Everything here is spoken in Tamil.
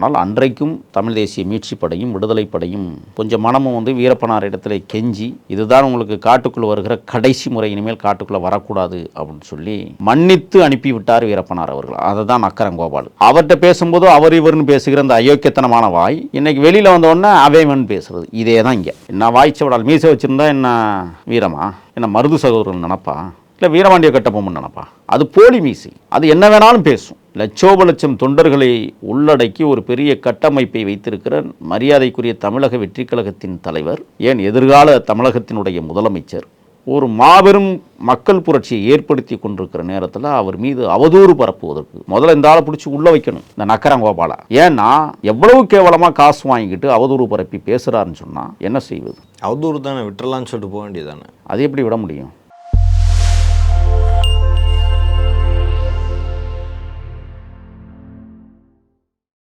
ஆனால் அன்றைக்கும் தமிழ் தேசிய மீட்சி படையும் விடுதலை படையும் கொஞ்சம் மனமும் வந்து வீரப்பனார் இடத்துல கெஞ்சி, இதுதான் உங்களுக்கு காட்டுக்குள்ளே வருகிற கடைசி முறை, இனிமேல் காட்டுக்குள்ளே வரக்கூடாது அப்படின்னு சொல்லி மன்னித்து அனுப்பிவிட்டார் வீரப்பனார் அவர்கள். அதை தான் நக்கரன் கோபால். அவர்கிட்ட பேசும்போது அவர் இவர்னு பேசுகிற அந்த அயோக்கியத்தனமான வாய் இன்னைக்கு வெளியில் வந்தோடனே அவைவன் பேசுறது. இதே தான் இங்கே. என்ன வாய்ச்சவடால் மீசை வச்சுருந்தா என்ன வீரமா, என்ன மருது சகோதரன் நினப்பா, இல்லை வீரபாண்டிய கட்டபொம்மன் நினப்பா? அது போலி மீசை. அது என்ன வேணாலும் பேசும். லட்சோப லட்சம் தொண்டர்களை உள்ளடக்கி ஒரு பெரிய கட்டமைப்பை வைத்திருக்கிற மரியாதைக்குரிய தமிழக வெற்றி கழகத்தின் தலைவர், ஏன் எதிர்கால தமிழகத்தினுடைய முதலமைச்சர், ஒரு மாபெரும் மக்கள் புரட்சியை ஏற்படுத்தி கொண்டிருக்கிற நேரத்தில் அவர் மீது அவதூறு பரப்புவதற்கு முதல்ல இந்த ஆளை பிடிச்சி உள்ள வைக்கணும், இந்த நக்கரன் கோபாலா. ஏன்னா எவ்வளவு கேவலமாக காசு வாங்கிக்கிட்டு அவதூறு பரப்பி பேசுகிறாருன்னு சொன்னால் என்ன செய்வது? அவதூறு தானே, விட்டுறலான்னு சொல்லிட்டு போக வேண்டியதானே. அது எப்படி விட முடியும்?